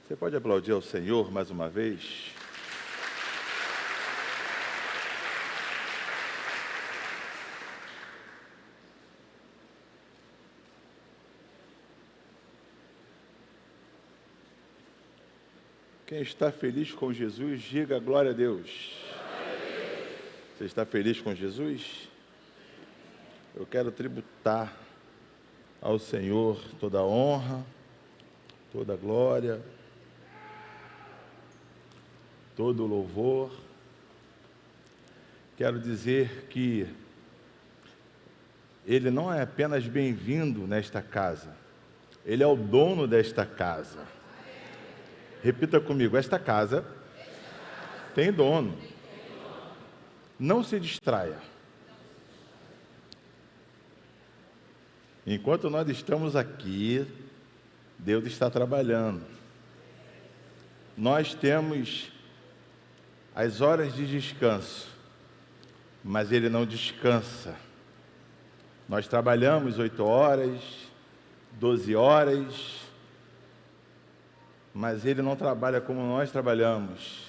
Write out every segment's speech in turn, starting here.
Você pode aplaudir ao Senhor mais uma vez? Quem está feliz com Jesus, diga glória a Deus. Você está feliz com Jesus? Eu quero tributar ao Senhor toda a honra, toda a glória, todo o louvor. Quero dizer que Ele não é apenas bem-vindo nesta casa, Ele é o dono desta casa. Repita comigo, esta casa tem dono. Não se distraia. Enquanto nós estamos aqui, Deus está trabalhando. Nós temos as horas de descanso, mas Ele não descansa. Nós trabalhamos 8 horas, 12 horas, mas Ele não trabalha como nós trabalhamos.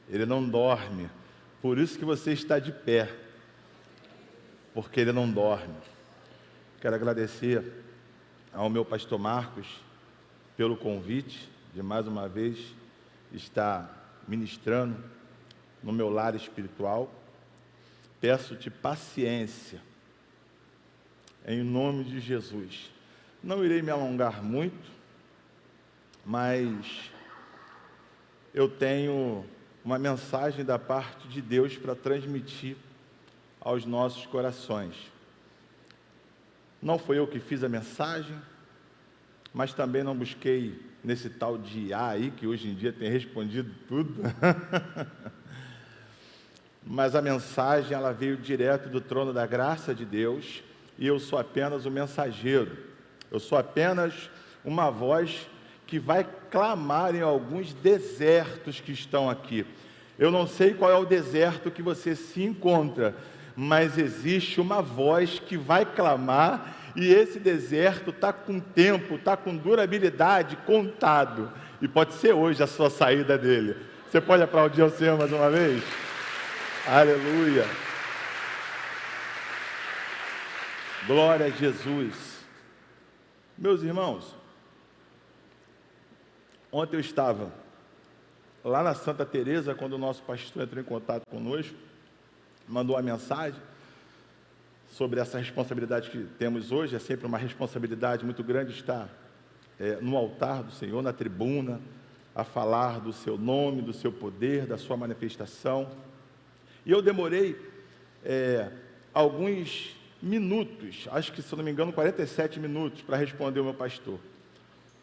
Ele não dorme. Por isso que você está de pé, porque Ele não dorme. Quero agradecer ao meu pastor Marcos pelo convite de mais uma vez estar ministrando no meu lar espiritual. Peço-te paciência, em nome de Jesus. Não irei me alongar muito, mas eu tenho uma mensagem da parte de Deus para transmitir aos nossos corações. Não foi eu que fiz a mensagem, mas também não busquei nesse tal de IA aí, que hoje em dia tem respondido tudo. Mas a mensagem, ela veio direto do trono da graça de Deus, e eu sou apenas o mensageiro. Eu sou apenas uma voz que vai clamar em alguns desertos que estão aqui. Eu não sei qual é o deserto que você se encontra, mas existe uma voz que vai clamar, e esse deserto está com tempo, está com durabilidade contado, e pode ser hoje a sua saída dele. Você pode aplaudir ao Senhor mais uma vez? Aleluia! Glória a Jesus! Meus irmãos, ontem eu estava lá na Santa Teresa, quando o nosso pastor entrou em contato conosco, mandou uma mensagem sobre essa responsabilidade que temos hoje. É sempre uma responsabilidade muito grande estar no altar do Senhor, na tribuna, a falar do seu nome, do seu poder, da sua manifestação. E eu demorei alguns minutos, acho que, se eu não me engano, 47 minutos, para responder o meu pastor,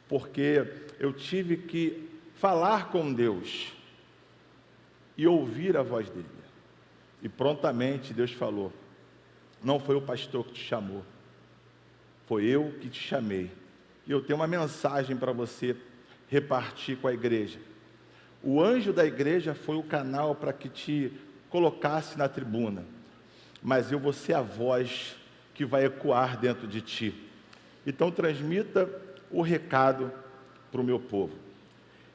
porque eu tive que falar com Deus e ouvir a voz dele. E prontamente Deus falou: não foi o pastor que te chamou, foi eu que te chamei. E eu tenho uma mensagem para você repartir com a igreja. O anjo da igreja foi o canal para que te colocasse na tribuna, mas eu vou ser a voz que vai ecoar dentro de ti. Então transmita o recado para o meu povo.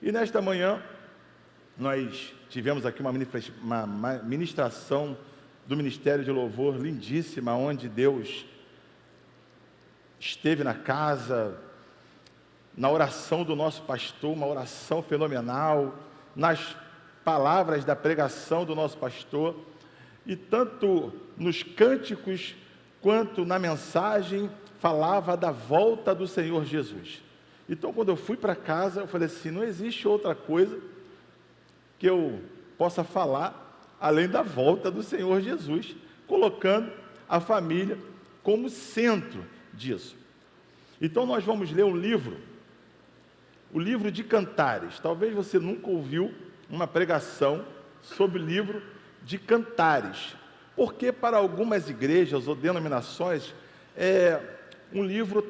E nesta manhã nós tivemos aqui uma ministração do Ministério de Louvor lindíssima, onde Deus esteve na casa, na oração do nosso pastor, uma oração fenomenal, nas palavras da pregação do nosso pastor, e tanto nos cânticos quanto na mensagem falava da volta do Senhor Jesus. Então, quando eu fui para casa, eu falei assim: não existe outra coisa que eu possa falar além da volta do Senhor Jesus, colocando a família como centro disso. Então nós vamos ler um livro, o livro de Cantares. Talvez você nunca ouviu uma pregação sobre o livro de Cantares, porque para algumas igrejas ou denominações é um livro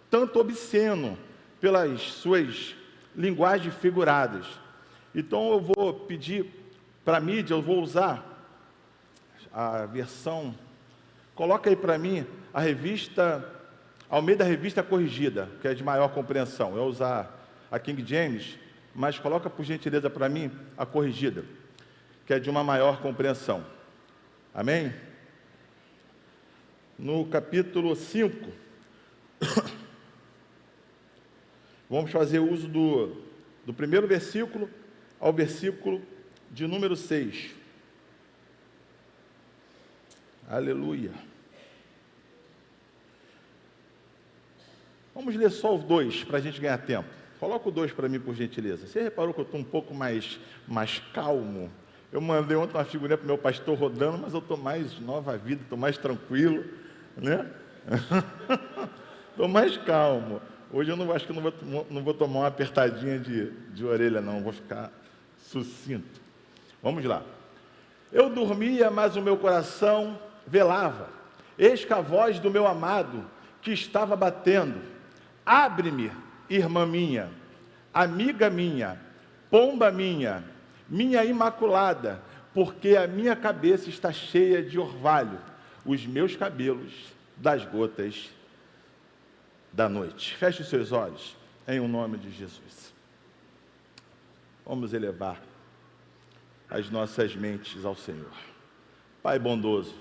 tanto obsceno pelas suas linguagens figuradas. Então eu vou pedir para a mídia, eu vou usar a versão, coloca aí para mim a revista Almeida Revista Corrigida, que é de maior compreensão. Eu vou usar a King James, mas coloca por gentileza para mim a corrigida, que é de uma maior compreensão. Amém? No capítulo 5, vamos fazer uso do primeiro versículo ao versículo de número 6. Aleluia. Vamos ler só o 2 para a gente ganhar tempo. Coloca o 2 para mim, por gentileza. Você reparou que eu estou um pouco mais calmo? Eu mandei ontem uma figurinha para o meu pastor rodando, mas eu estou mais nova vida, estou mais tranquilo, né? Estou mais calmo. Hoje eu acho que não vou tomar uma apertadinha de orelha, não. Vou ficar sucinto. Vamos lá. Eu dormia, mas o meu coração velava. Eis que a voz do meu amado, que estava batendo. Abre-me, irmã minha, amiga minha, pomba minha, minha imaculada, porque a minha cabeça está cheia de orvalho, os meus cabelos das gotas da noite. Feche os seus olhos, em o nome de Jesus. Vamos elevar as nossas mentes ao Senhor. Pai bondoso,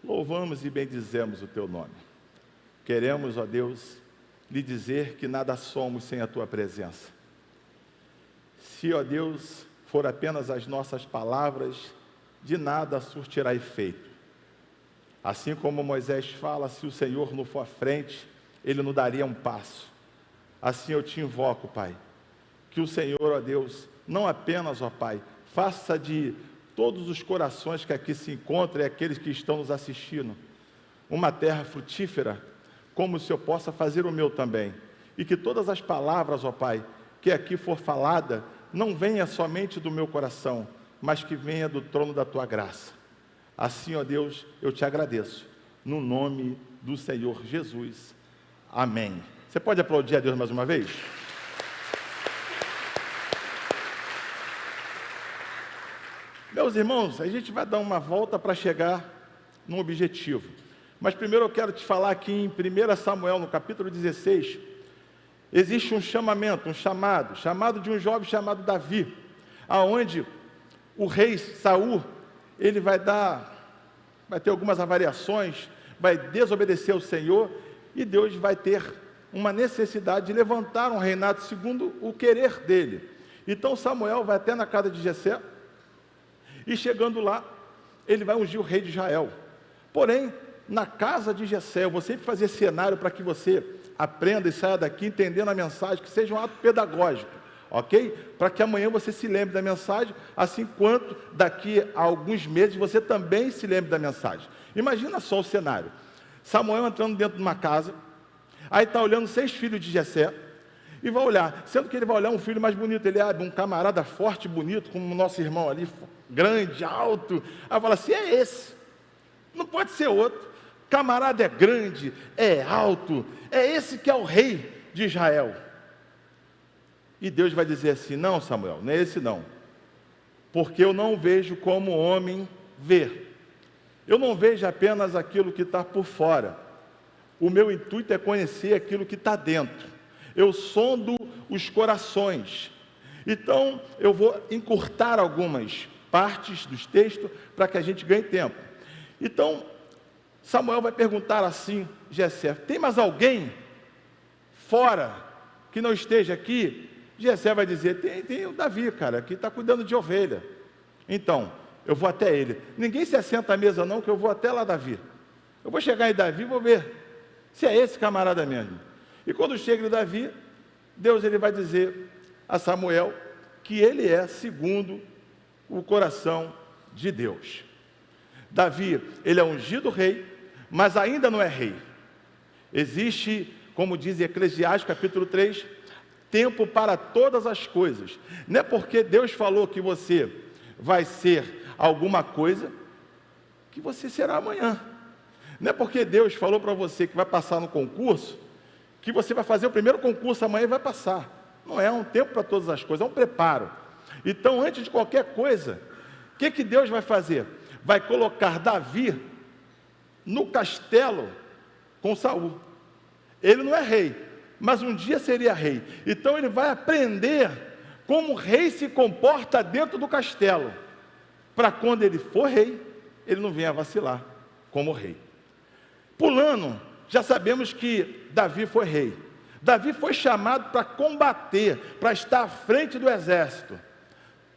louvamos e bendizemos o Teu nome. Queremos, ó Deus, lhe dizer que nada somos sem a Tua presença. Se, ó Deus, for apenas as nossas palavras, de nada surtirá efeito. Assim como Moisés fala, se o Senhor não for à frente, Ele não daria um passo. Assim eu te invoco, Pai, que o Senhor, ó Deus, não apenas, ó Pai, faça de todos os corações que aqui se encontram e aqueles que estão nos assistindo, uma terra frutífera, como o Senhor possa fazer o meu também. E que todas as palavras, ó Pai, que aqui for falada, não venha somente do meu coração, mas que venha do trono da Tua graça. Assim, ó Deus, eu te agradeço, no nome do Senhor Jesus. Amém. Você pode aplaudir a Deus mais uma vez? Meus irmãos, a gente vai dar uma volta para chegar num objetivo. Mas primeiro eu quero te falar que em 1 Samuel, no capítulo 16, existe um chamamento, um chamado de um jovem chamado Davi, aonde o rei Saul, ele vai ter algumas avariações, vai desobedecer ao Senhor, e Deus vai ter uma necessidade de levantar um reinado segundo o querer dele. Então Samuel vai até na casa de Jessé, e chegando lá, ele vai ungir o rei de Israel. Porém, na casa de Jessé, eu vou sempre fazer cenário para que você aprenda e saia daqui entendendo a mensagem, que seja um ato pedagógico, ok? Para que amanhã você se lembre da mensagem, assim quanto daqui a alguns meses você também se lembre da mensagem. Imagina só o cenário. Samuel entrando dentro de uma casa, aí está olhando 6 filhos de Jessé, e vai olhar, sendo que ele vai olhar um filho mais bonito, ele é um camarada forte, bonito, como o nosso irmão ali, grande, alto, aí fala assim, é esse, não pode ser outro, camarada é grande, é alto, é esse que é o rei de Israel. E Deus vai dizer assim, não Samuel, não é esse não, porque eu não vejo como o homem vê, eu não vejo apenas aquilo que está por fora, o meu intuito é conhecer aquilo que está dentro, eu sondo os corações. Então eu vou encurtar algumas partes dos textos para que a gente ganhe tempo. Então Samuel vai perguntar assim, Jessé, tem mais alguém fora que não esteja aqui? Jessé vai dizer, tem o Davi, cara, que está cuidando de ovelha. Então, eu vou até ele. Ninguém se assenta à mesa não, que eu vou até lá Davi. Eu vou chegar em Davi e vou ver se é esse camarada mesmo. E quando chega em Davi, Deus ele vai dizer a Samuel que ele é segundo o coração de Deus. Davi, ele é ungido rei, mas ainda não é rei. Existe, como diz Eclesiastes capítulo 3, tempo para todas as coisas. Não é porque Deus falou que você vai ser alguma coisa, que você será amanhã. Não é porque Deus falou para você que vai passar no concurso, que você vai fazer o primeiro concurso amanhã e vai passar. Não é um tempo para todas as coisas, é um preparo. Então, antes de qualquer coisa, o que Deus vai fazer? Vai colocar Davi no castelo com Saul. Ele não é rei, mas um dia seria rei. Então ele vai aprender como o rei se comporta dentro do castelo, para quando ele for rei, ele não venha vacilar como rei. Pulando, já sabemos que Davi foi rei. Davi foi chamado para combater, para estar à frente do exército.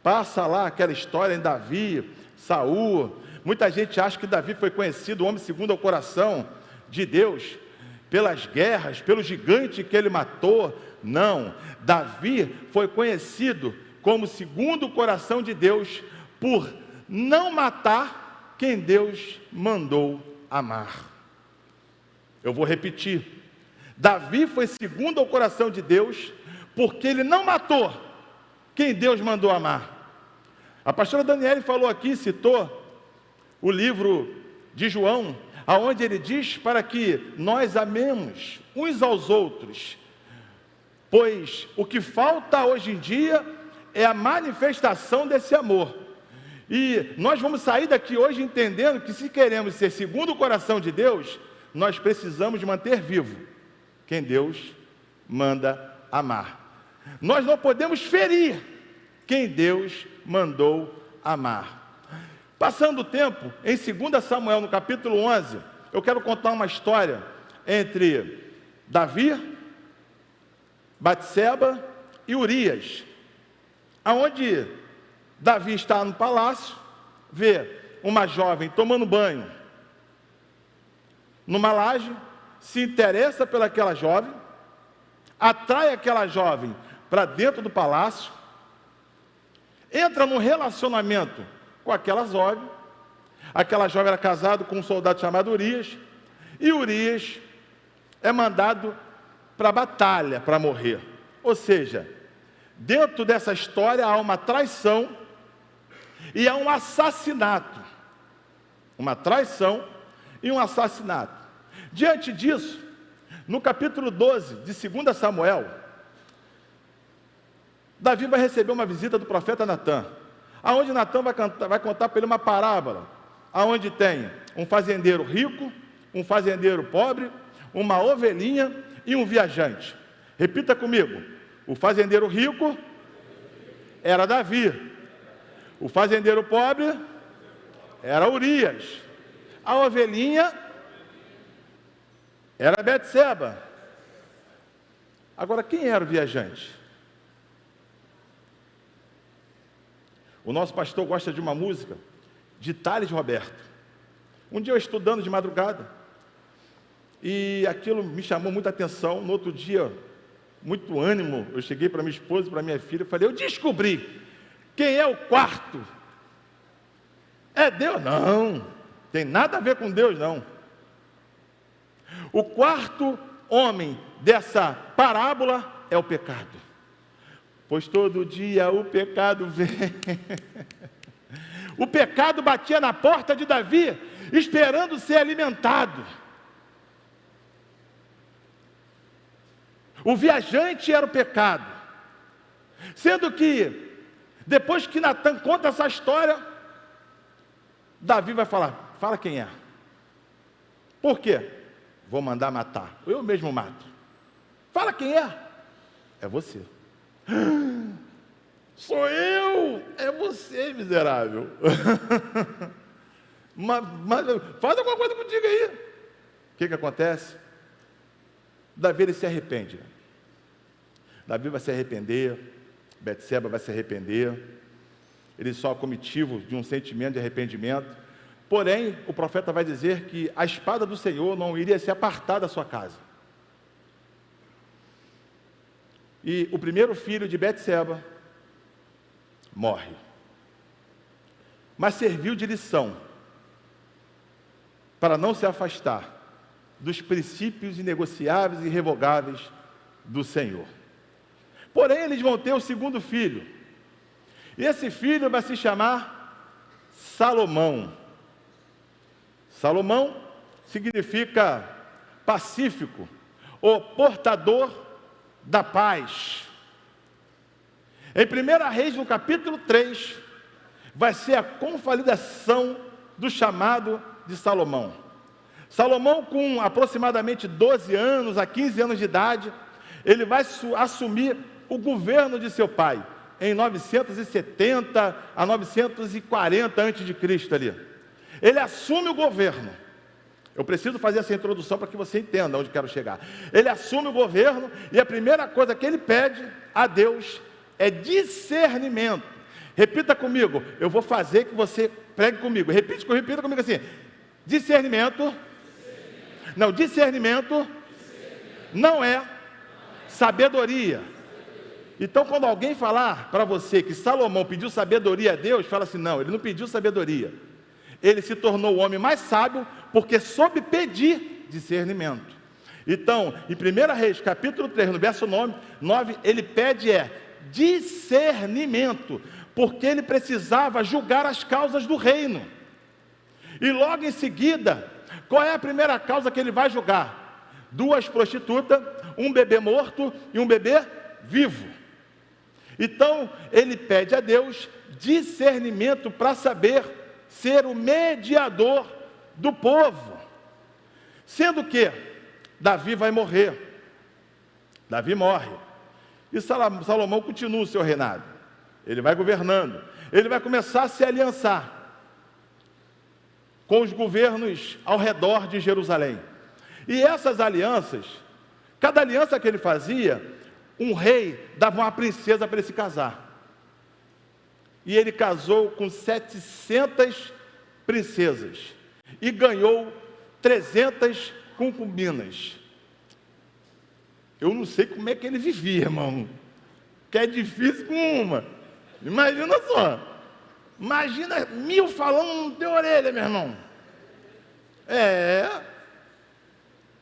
Passa lá aquela história em Davi, Saul. Muita gente acha que Davi foi conhecido, o homem segundo ao coração de Deus, pelas guerras, pelo gigante que ele matou. Não, Davi foi conhecido como segundo o coração de Deus, por não matar quem Deus mandou amar. Eu vou repetir. Davi foi segundo ao coração de Deus, porque ele não matou quem Deus mandou amar. A pastora Daniele falou aqui, citou o livro de João, aonde ele diz para que nós amemos uns aos outros, pois o que falta hoje em dia é a manifestação desse amor. E nós vamos sair daqui hoje entendendo que, se queremos ser segundo o coração de Deus, nós precisamos manter vivo quem Deus manda amar. Nós não podemos ferir quem Deus mandou amar. Passando o tempo, em 2 Samuel, no capítulo 11, eu quero contar uma história entre Davi, Batseba e Urias, aonde Davi está no palácio, vê uma jovem tomando banho numa laje, se interessa pelaquela jovem, atrai aquela jovem para dentro do palácio, entra num relacionamento com aquela jovem era casada com um soldado chamado Urias, e Urias é mandado para a batalha, para morrer. Ou seja, dentro dessa história há uma traição e há um assassinato. Uma traição e um assassinato. Diante disso, no capítulo 12 de 2 Samuel, Davi vai receber uma visita do profeta Natã, aonde Natã vai contar para ele uma parábola, aonde tem um fazendeiro rico, um fazendeiro pobre, uma ovelhinha e um viajante. Repita comigo: o fazendeiro rico era Davi, o fazendeiro pobre era Urias, a ovelhinha era Betseba. Agora, quem era o viajante? O nosso pastor gosta de uma música de Thales Roberto. Um dia eu estudando de madrugada, e aquilo me chamou muita atenção. No outro dia, muito ânimo, eu cheguei para minha esposa e para minha filha e falei: eu descobri quem é o quarto. É Deus? Não, tem nada a ver com Deus, não. O quarto homem dessa parábola é o pecado. Pois todo dia o pecado vem. O pecado batia na porta de Davi, esperando ser alimentado. O viajante era o pecado. Sendo que, depois que Natã conta essa história, Davi vai falar: fala quem é. Por quê? Vou mandar matar. Eu mesmo mato. Fala quem é. É você. Sou eu. É você, miserável. mas faz alguma coisa contigo aí. O que acontece? Davi, ele se arrepende. Davi vai se arrepender, Betseba vai se arrepender, ele só é comitivo de um sentimento de arrependimento. Porém, o profeta vai dizer que a espada do Senhor não iria se apartar da sua casa. E o primeiro filho de Betseba morre. Mas serviu de lição para não se afastar dos princípios inegociáveis e irrevogáveis do Senhor. Porém, eles vão ter o segundo filho. E esse filho vai se chamar Salomão. Salomão significa pacífico, o portador da paz. Em 1 Reis, no capítulo 3, vai ser a convalidação do chamado de Salomão. Salomão, com aproximadamente 12 anos a 15 anos de idade, ele vai assumir o governo de seu pai, em 970 a 940 a.C. ali. Ele assume o governo. Eu preciso fazer essa introdução para que você entenda onde quero chegar. Ele assume o governo e a primeira coisa que ele pede a Deus é discernimento. Repita comigo, eu vou fazer que você pregue comigo. Repita comigo assim: discernimento. Não, discernimento não é sabedoria. Então, quando alguém falar para você que Salomão pediu sabedoria a Deus, fala assim: não, ele não pediu sabedoria. Ele se tornou o homem mais sábio porque soube pedir discernimento. Então, em 1 Reis, capítulo 3, no verso 9, ele pede discernimento, porque ele precisava julgar as causas do reino. E logo em seguida, qual é a primeira causa que ele vai julgar? 2 prostitutas, um bebê morto e um bebê vivo. Então, ele pede a Deus discernimento para saber ser o mediador do povo. Sendo que Davi vai morrer. Davi morre. E Salomão continua o seu reinado. Ele vai governando. Ele vai começar a se aliançar com os governos ao redor de Jerusalém. E essas alianças, cada aliança que ele fazia, um rei dava uma princesa para ele se casar. E ele casou com 700 princesas e ganhou 300 concubinas. Eu não sei como é que ele vivia, irmão, que é difícil com uma. Imagina só, imagina 1000 falando no teu orelha, meu irmão.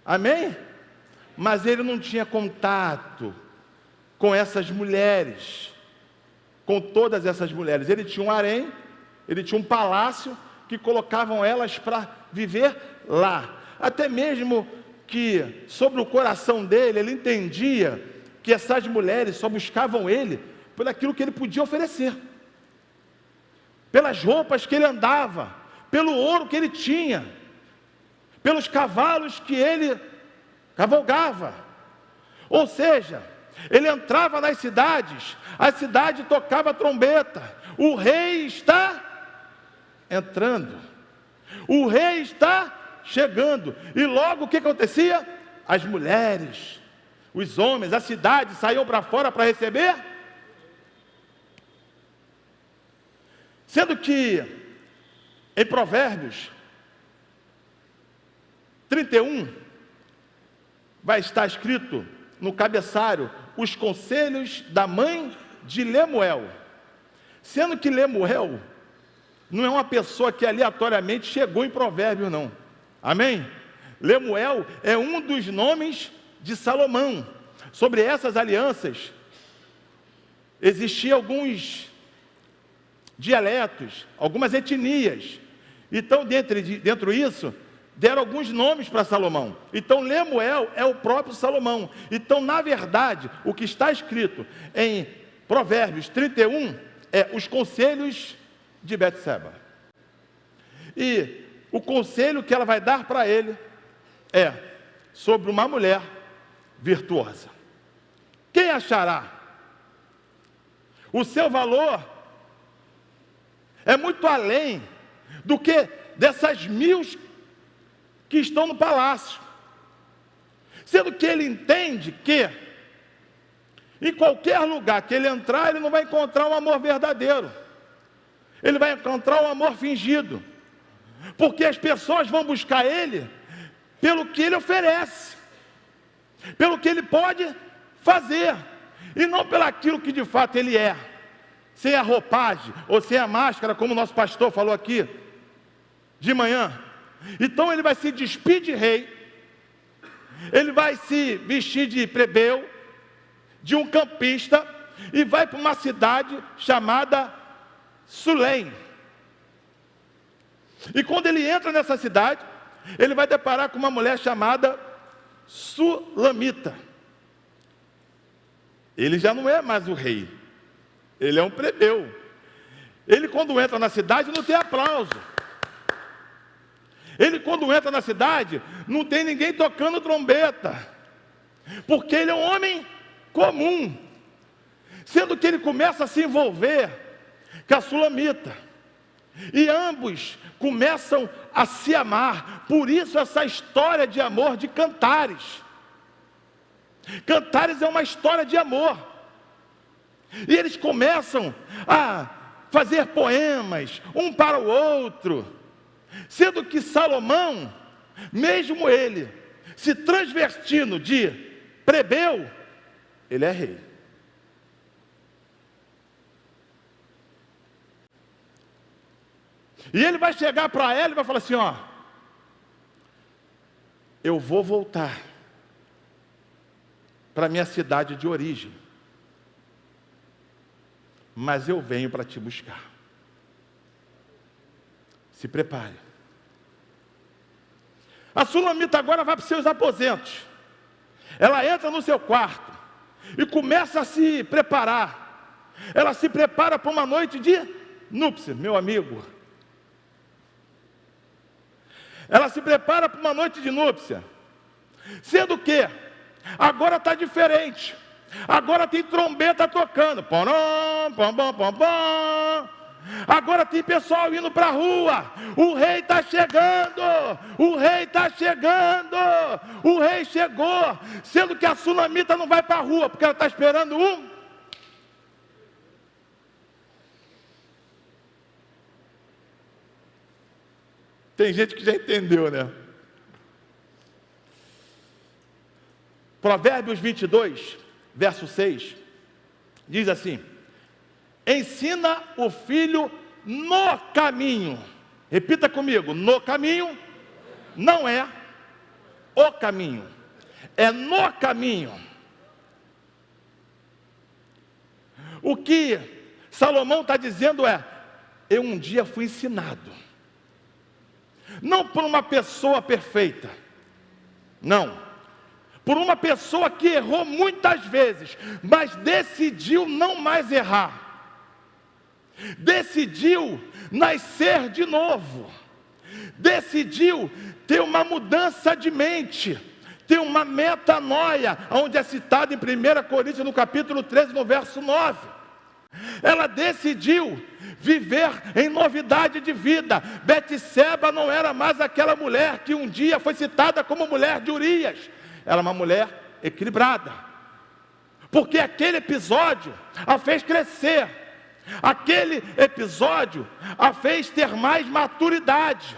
Amém? Mas ele não tinha contato com essas mulheres, com todas essas mulheres. Ele tinha um harém, ele tinha um palácio que colocavam elas para viver lá. Até mesmo que sobre o coração dele, ele entendia que essas mulheres só buscavam ele por aquilo que ele podia oferecer, pelas roupas que ele andava, pelo ouro que ele tinha, pelos cavalos que ele cavalgava. Ou seja, ele entrava nas cidades, a cidade tocava trombeta, o rei está entrando, o rei está chegando. E logo o que acontecia? As mulheres, os homens, a cidade saíam para fora para receber. Sendo que em Provérbios 31 vai estar escrito no cabeçalho os conselhos da mãe de Lemuel. Sendo que Lemuel não é uma pessoa que aleatoriamente chegou em Provérbios, não. Amém? Lemuel é um dos nomes de Salomão. Sobre essas alianças, existiam alguns dialetos, algumas etnias. Então, dentro disso, deram alguns nomes para Salomão. Então, Lemuel é o próprio Salomão. Então, na verdade, o que está escrito em Provérbios 31 é os conselhos de Betseba. E o conselho que ela vai dar para ele é sobre uma mulher virtuosa. Quem achará? O seu valor é muito além do que dessas 1000 que estão no palácio. Sendo que ele entende que em qualquer lugar que ele entrar, ele não vai encontrar um amor verdadeiro. Ele vai encontrar um amor fingido. Porque as pessoas vão buscar ele pelo que ele oferece, pelo que ele pode fazer, e não pelo aquilo que de fato ele é, sem a roupagem ou sem a máscara, como o nosso pastor falou aqui de manhã. Então ele vai se despir de rei, ele vai se vestir de plebeu, de um campista, e vai para uma cidade chamada Sulém. E quando ele entra nessa cidade, ele vai deparar com uma mulher chamada Sulamita. Ele já não é mais o rei, ele é um plebeu. Ele, quando entra na cidade, não tem aplauso. Ele, quando entra na cidade, não tem ninguém tocando trombeta, porque ele é um homem comum, sendo que ele começa a se envolver com a Sulamita, e ambos começam a se amar. Por isso essa história de amor de Cantares. Cantares é uma história de amor, e eles começam a fazer poemas um para o outro, sendo que Salomão, mesmo ele se transvestindo de plebeu, ele é rei. E ele vai chegar para ela e vai falar assim, ó, eu vou voltar para minha cidade de origem, mas eu venho para te buscar. Se prepare. A Sulamita agora vai para os seus aposentos. Ela entra no seu quarto e começa a se preparar. Ela se prepara para uma noite de núpcias, meu amigo. Ela se prepara para uma noite de núpcia, sendo que agora está diferente. Agora tem trombeta tocando. Pom, pom, pom, pom, pom. Agora tem pessoal indo para a rua. O rei está chegando. O rei está chegando. O rei chegou. Sendo que a Sulamita não vai para a rua, porque ela está esperando um. Tem gente que já entendeu, né? Provérbios 22, verso 6, diz assim: ensina o filho no caminho. Repita comigo: no caminho. Não é o caminho, é no caminho. O que Salomão está dizendo é: eu um dia fui ensinado, não por uma pessoa perfeita, não, por uma pessoa que errou muitas vezes, mas decidiu não mais errar, decidiu nascer de novo, decidiu ter uma mudança de mente, ter uma metanoia, onde é citado em 1 Coríntios no capítulo 13, no verso 9. Ela decidiu viver em novidade de vida. Betseba não era mais aquela mulher que um dia foi citada como mulher de Urias. Ela é uma mulher equilibrada, porque aquele episódio a fez crescer, aquele episódio a fez ter mais maturidade.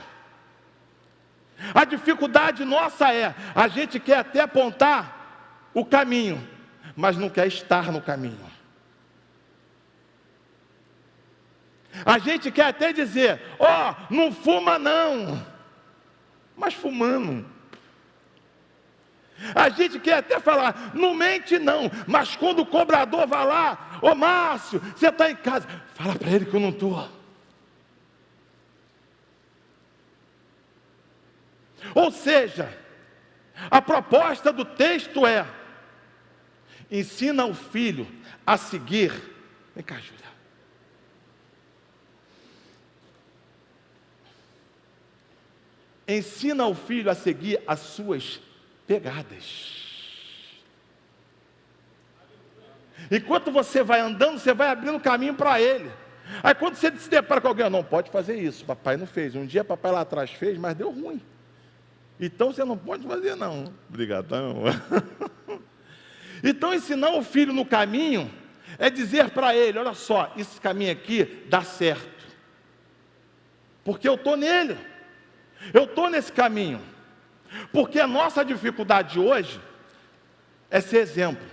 A dificuldade nossa é, a gente quer até apontar o caminho, mas não quer estar no caminho. A gente quer até dizer, ó, não fuma não, mas fumando. A gente quer até falar, não mente não, mas quando o cobrador vai lá, ô Márcio, você está em casa, fala para ele que eu não estou. Ou seja, a proposta do texto é: ensina o filho a seguir. Vem cá, Júlia. Ensina o filho a seguir as suas pegadas. Enquanto você vai andando, você vai abrindo caminho para ele. Aí quando você se depara com alguém, não pode fazer isso, papai não fez. Um dia papai lá atrás fez, mas deu ruim. Então você não pode fazer não. Obrigadão. Então ensinar o filho no caminho é dizer para ele, olha só, esse caminho aqui dá certo, porque eu estou nele, eu estou nesse caminho. Porque a nossa dificuldade hoje é ser exemplo,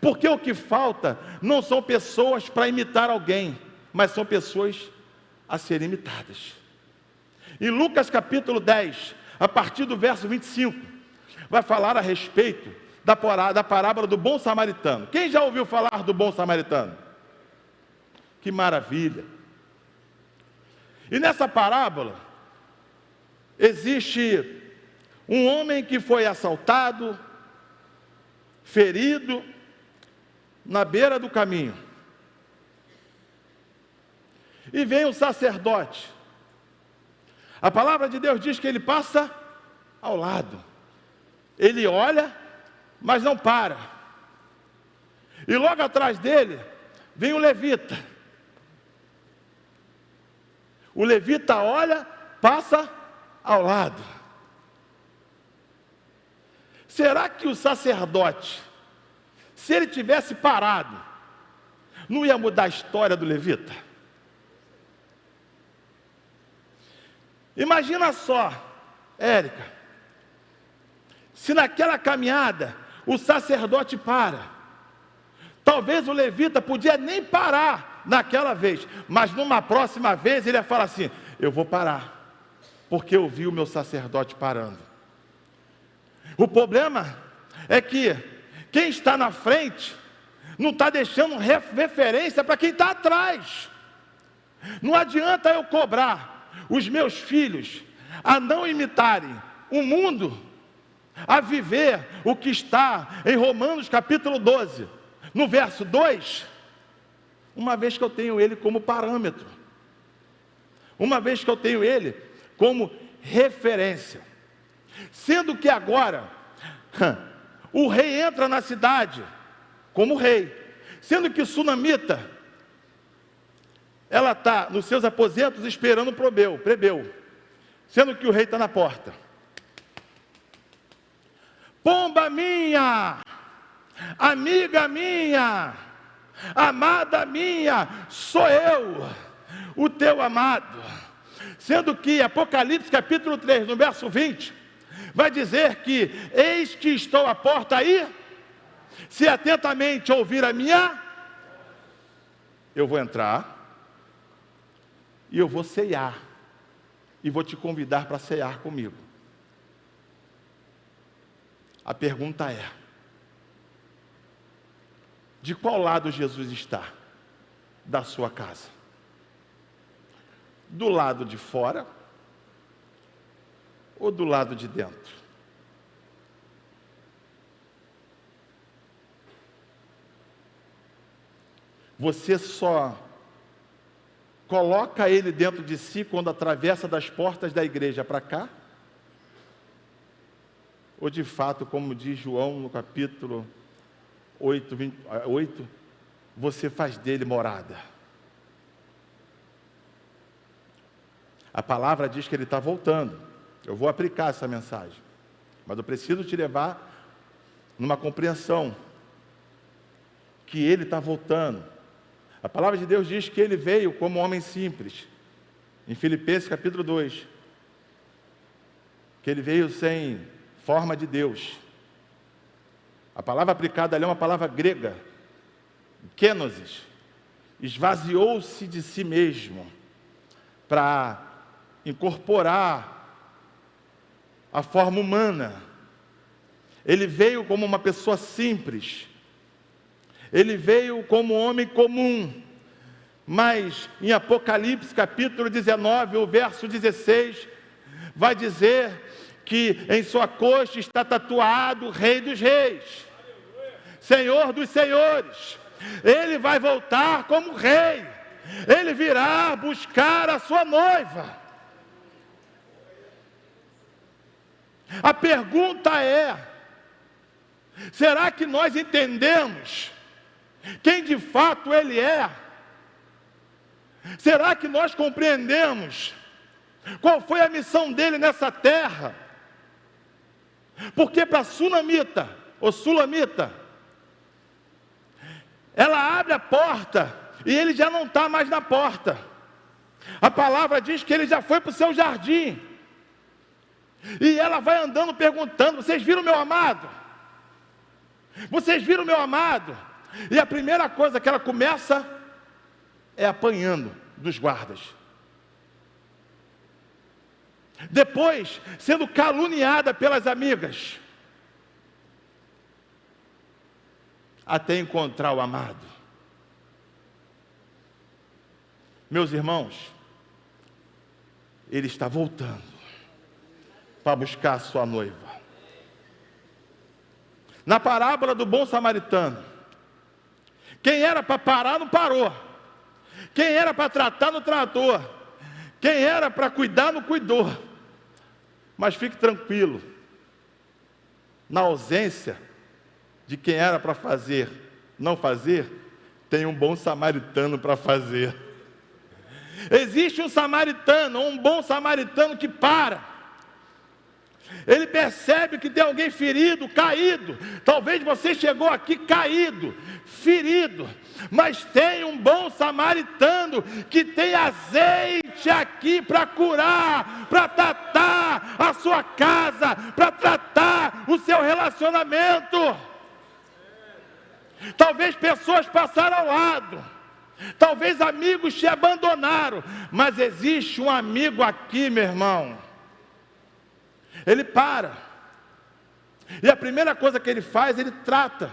porque o que falta não são pessoas para imitar alguém, mas são pessoas a serem imitadas. Em Lucas capítulo 10, a partir do verso 25, vai falar a respeito da parábola do bom samaritano. Quem já ouviu falar do bom samaritano? Que maravilha! E nessa parábola, existe um homem que foi assaltado, ferido, na beira do caminho. E vem o sacerdote. A palavra de Deus diz que ele passa ao lado. Ele olha, mas não para. E logo atrás dele vem o levita. O levita olha, passa ao lado. Será que o sacerdote, se ele tivesse parado, não ia mudar a história do levita? Imagina só, Érica, se naquela caminhada o sacerdote para. Talvez o levita podia nem parar naquela vez, mas numa próxima vez ele ia falar assim: eu vou parar, porque eu vi o meu sacerdote parando. O problema é que quem está na frente não está deixando referência para quem está atrás. Não adianta eu cobrar os meus filhos a não imitarem o mundo, a viver o que está em Romanos capítulo 12, no verso 2, uma vez que eu tenho ele como parâmetro, uma vez que eu tenho ele como referência. Sendo que agora, o rei entra na cidade como rei, sendo que Sunamita, ela está nos seus aposentos esperando o plebeu, sendo que o rei está na porta. Pomba minha, amiga minha, amada minha, sou eu, o teu amado. Sendo que Apocalipse capítulo 3, no verso 20, vai dizer que: eis que estou à porta aí, se atentamente ouvir a minha, eu vou entrar, e eu vou ceiar, e vou te convidar para ceiar comigo. A pergunta é: de qual lado Jesus está da sua casa? Do lado de fora ou do lado de dentro? Você só coloca ele dentro de si quando atravessa das portas da igreja para cá? Ou de fato, como diz João no capítulo 8, você faz dele morada? A palavra diz que ele está voltando. Eu vou aplicar essa mensagem, mas eu preciso te levar numa compreensão que ele está voltando. A palavra de Deus diz que ele veio como homem simples, em Filipenses capítulo 2, que ele veio sem forma de Deus. A palavra aplicada ali é uma palavra grega, kenosis. Esvaziou-se de si mesmo para incorporar a forma humana. Ele veio como uma pessoa simples, ele veio como homem comum, mas em Apocalipse capítulo 19, o verso 16, vai dizer que em sua coxa está tatuado o Rei dos Reis, Senhor dos Senhores. Ele vai voltar como rei, ele virá buscar a sua noiva. A pergunta é: será que nós entendemos quem de fato ele é? Será que nós compreendemos qual foi a missão dele nessa terra? Porque para Sunamita, ou Sulamita, ela abre a porta e ele já não está mais na porta. A palavra diz que ele já foi para o seu jardim. E ela vai andando perguntando: vocês viram meu amado? Vocês viram meu amado? E a primeira coisa que ela começa é apanhando dos guardas. Depois, sendo caluniada pelas amigas, até encontrar o amado. Meus irmãos, ele está voltando para buscar a sua noiva. Na parábola do bom samaritano, quem era para parar não parou, quem era para tratar não tratou, quem era para cuidar não cuidou. Mas fique tranquilo, na ausência de quem era para fazer não fazer, tem um bom samaritano para fazer. Existe um samaritano, um bom samaritano que para. Ele percebe que tem alguém ferido, caído. Talvez você chegou aqui caído, ferido, mas tem um bom samaritano que tem azeite aqui para curar, para tratar a sua casa, para tratar o seu relacionamento. Talvez pessoas passaram ao lado, talvez amigos te abandonaram, mas existe um amigo aqui, meu irmão. Ele para, e a primeira coisa que ele faz, ele trata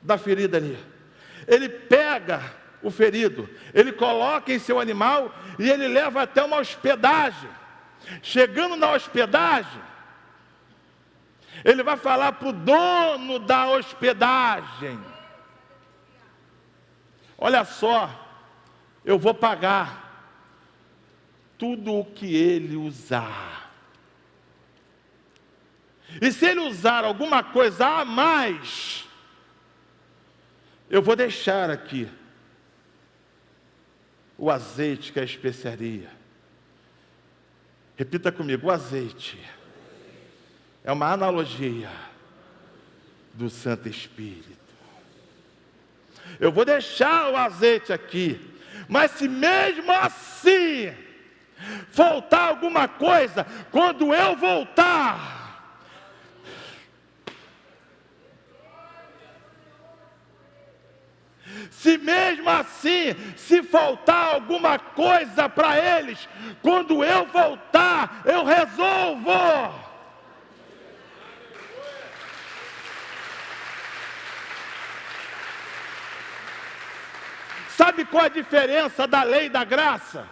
da ferida ali. Ele pega o ferido, ele coloca em seu animal e ele leva até uma hospedagem. Chegando na hospedagem, ele vai falar para o dono da hospedagem: olha só, eu vou pagar tudo o que ele usar. E se ele usar alguma coisa a mais, eu vou deixar aqui o azeite, que é a especiaria. Repita comigo: o azeite é uma analogia do Santo Espírito. Eu vou deixar o azeite aqui, mas se mesmo assim faltar alguma coisa, quando eu voltar, se mesmo assim, se faltar alguma coisa para eles, quando eu voltar, eu resolvo. Sabe qual a diferença da lei e da graça?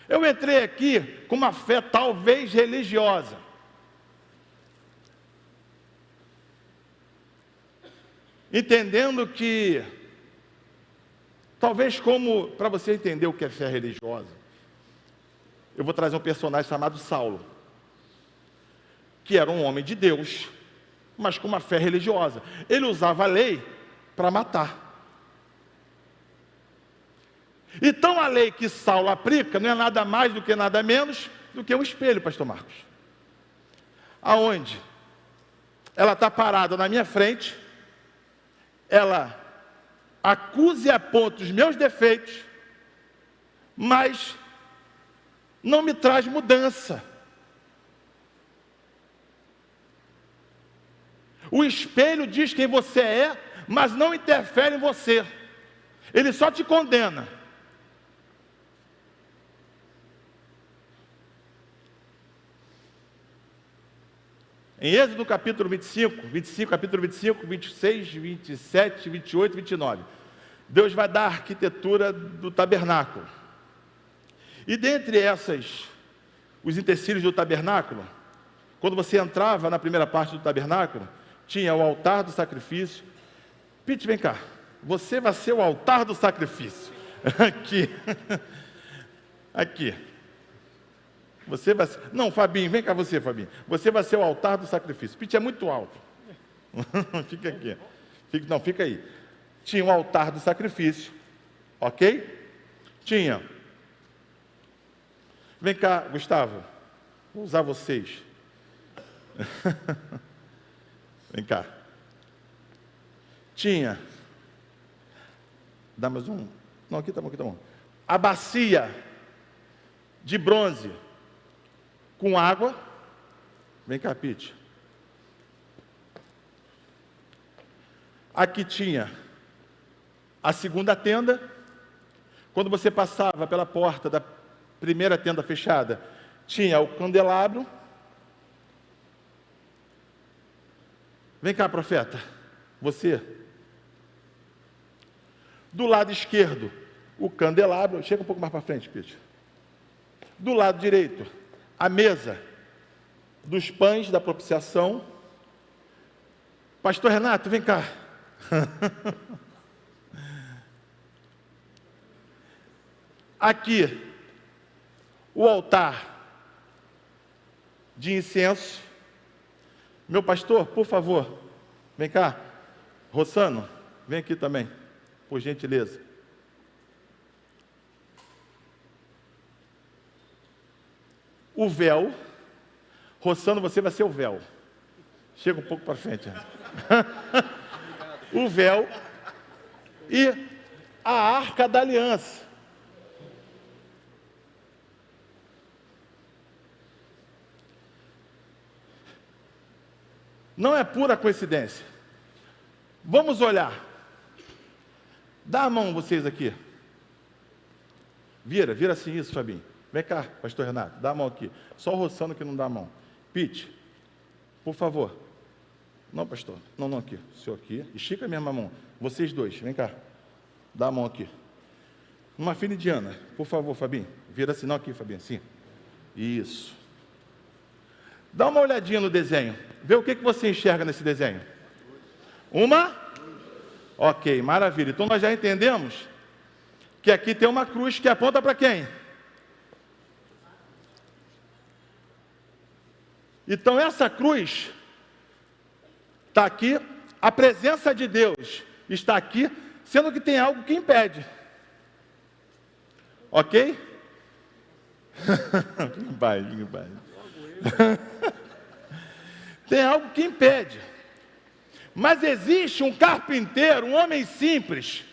Eu entrei aqui com uma fé talvez religiosa. Entendendo que, talvez como, para você entender o que é fé religiosa, eu vou trazer um personagem chamado Saulo, que era um homem de Deus, mas com uma fé religiosa. Ele usava a lei para matar. Então a lei que Saulo aplica não é nada mais do que nada menos do que um espelho, pastor Marcos. Aonde ela está parada na minha frente, ela acusa e aponta os meus defeitos, mas não me traz mudança. O espelho diz quem você é, mas não interfere em você. Ele só te condena. Em Êxodo capítulo 25, capítulo 25, 26, 27, 28, 29. Deus vai dar a arquitetura do tabernáculo. E dentre os utensílios do tabernáculo, quando você entrava na primeira parte do tabernáculo, tinha o altar do sacrifício. Pete, vem cá. Você vai ser o altar do sacrifício. Aqui. Aqui. Você vai ser... Não, Fabinho, vem cá você, Fabinho. Você vai ser o altar do sacrifício. Pete é muito alto. Fica aqui. Fica aí. Tinha o altar do sacrifício. Ok? Tinha. Vem cá, Gustavo. Vou usar vocês. Vem cá. Tinha. Dá mais um. Não, aqui tá bom. A bacia de bronze com água. Vem cá, Pete. Aqui tinha a segunda tenda. Quando você passava pela porta da primeira tenda fechada, tinha o candelabro. Vem cá, profeta. Você. Do lado esquerdo, o candelabro. Chega um pouco mais para frente, Pete. Do lado direito, a mesa dos pães da propiciação. Pastor Renato, vem cá. Aqui, o altar de incenso. Meu pastor, por favor, vem cá. Rossano, vem aqui também, por gentileza. O véu, roçando você vai ser o véu. Chega um pouco para frente. O véu e a arca da aliança. Não é pura coincidência. Vamos olhar. Dá a mão vocês aqui. Vira assim isso, Fabinho. Vem cá, pastor Renato, dá a mão aqui. Só o roçando que não dá a mão. Pete, por favor. Não, pastor. Não, aqui. O senhor aqui. Estica a mesma mão. Vocês dois, vem cá. Dá a mão aqui. Uma filha indiana. Por favor, Fabinho. Vira assim, não aqui, Fabinho. Assim. Isso. Dá uma olhadinha no desenho. Vê o que você enxerga nesse desenho. Uma? Ok, maravilha. Então nós já entendemos que aqui tem uma cruz que aponta para quem? Então essa cruz está aqui, a presença de Deus está aqui, sendo que tem algo que impede. Ok? Vai. Tem algo que impede. Mas existe um carpinteiro, um homem simples,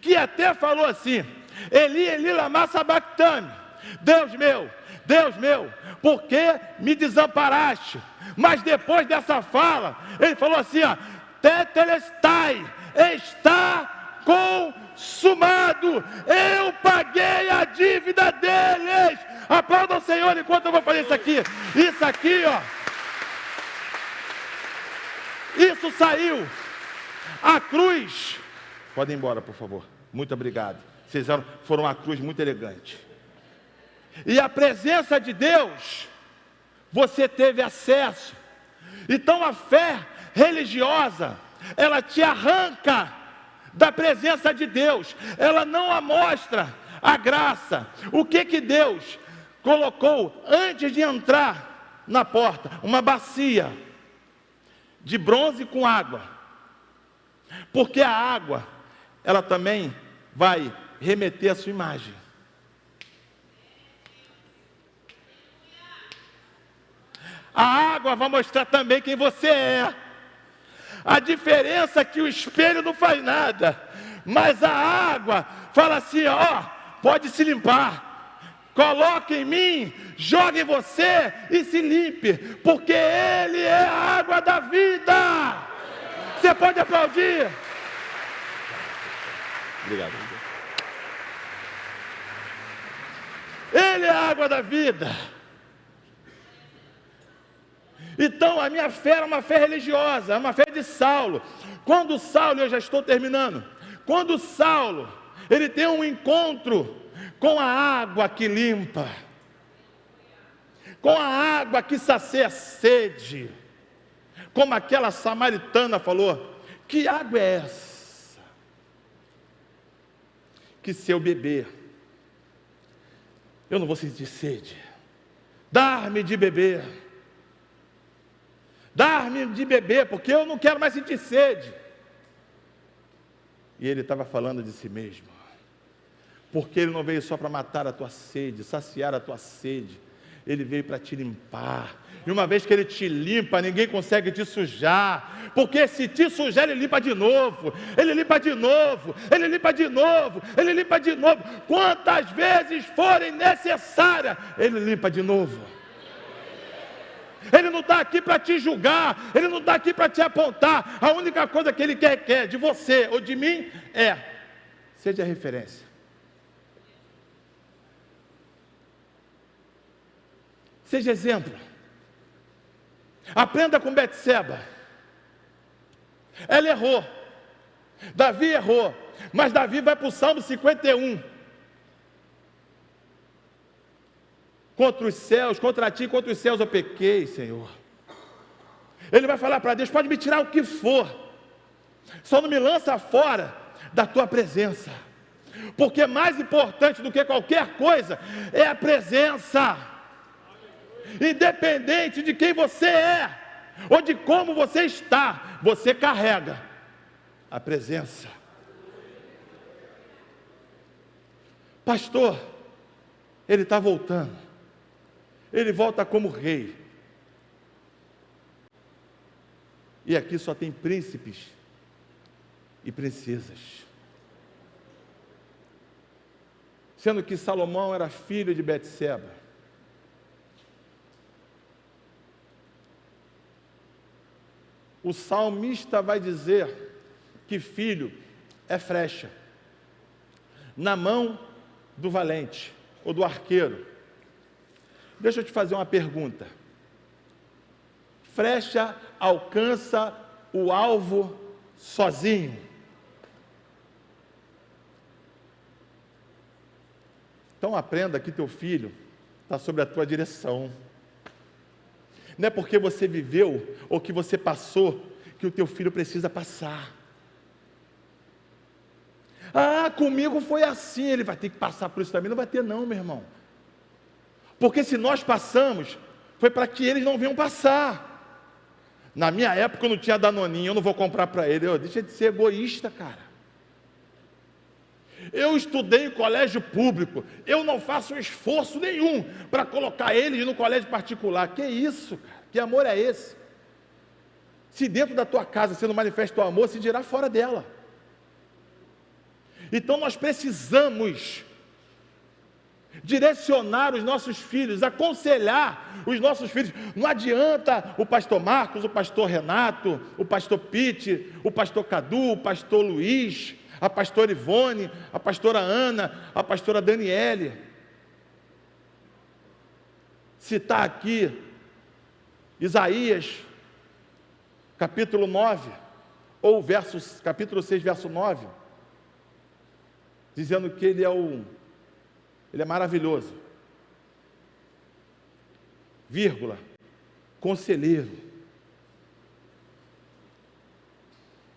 que até falou assim: Eli, Eli, lama sabachthani. Deus meu, por que me desamparaste? Mas depois dessa fala, ele falou assim, ó, tetelestai, está consumado, eu paguei a dívida deles. Aplauda o Senhor enquanto eu vou fazer isso aqui, ó, isso saiu, a cruz, pode ir embora por favor, muito obrigado, vocês foram uma cruz muito elegante. E a presença de Deus, você teve acesso. Então a fé religiosa, ela te arranca da presença de Deus. Ela não amostra a graça. O que Deus colocou antes de entrar na porta? Uma bacia de bronze com água. Porque a água, ela também vai remeter a sua imagem. A água vai mostrar também quem você é. A diferença é que o espelho não faz nada, mas a água fala assim, ó, pode se limpar, coloque em mim, jogue em você e se limpe, porque Ele é a água da vida. Você pode aplaudir? Obrigado. Ele é a água da vida. Então a minha fé era uma fé religiosa, uma fé de Saulo. Quando Saulo, eu já estou terminando, quando Saulo, ele tem um encontro com a água que limpa, com a água que sacia a sede, como aquela samaritana falou, que água é essa? Que se eu beber, eu não vou sentir sede, dar-me de beber, dar-me de beber, porque eu não quero mais sentir sede. E ele estava falando de si mesmo, porque ele não veio só para matar a tua sede, saciar a tua sede, ele veio para te limpar. E uma vez que ele te limpa, ninguém consegue te sujar, porque se te sujar, ele limpa de novo, ele limpa de novo, ele limpa de novo, ele limpa de novo, quantas vezes forem necessárias, ele limpa de novo. Ele não está aqui para te julgar, Ele não está aqui para te apontar. A única coisa que Ele quer de você ou de mim é, seja referência. Seja exemplo. Aprenda com Betseba. Ela errou, Davi errou, mas Davi vai para o Salmo 51. Contra os céus, contra ti, contra os céus eu pequei, Senhor. Ele vai falar para Deus, pode me tirar o que for, só não me lança fora da tua presença, porque mais importante do que qualquer coisa é a presença. Independente de quem você é ou de como você está, você carrega a presença. Pastor, ele está voltando. Ele volta como rei. E aqui só tem príncipes e princesas. Sendo que Salomão era filho de Betseba. O salmista vai dizer que filho é flecha na mão do valente ou do arqueiro. Deixa eu te fazer uma pergunta. Flecha alcança o alvo sozinho? Então aprenda que teu filho está sob a tua direção. Não é porque você viveu ou que você passou que o teu filho precisa passar. Ah, comigo foi assim, ele vai ter que passar por isso também. Não vai ter não, meu irmão. Porque se nós passamos, foi para que eles não venham passar. Na minha época eu não tinha Danoninho, eu não vou comprar para ele. Deixa de ser egoísta, cara. Eu estudei em colégio público, eu não faço esforço nenhum para colocar eles no colégio particular. Que isso, cara? Que amor é esse? Se dentro da tua casa você não manifesta o amor, se dirá fora dela. Então nós precisamos direcionar os nossos filhos, aconselhar os nossos filhos. Não adianta o pastor Marcos, o pastor Renato, o pastor Pite, o pastor Cadu, o pastor Luiz, a pastora Ivone, a pastora Ana, a pastora Daniele citar aqui Isaías capítulo 9 ou capítulo 6, verso 9, dizendo que ele é maravilhoso, vírgula, conselheiro.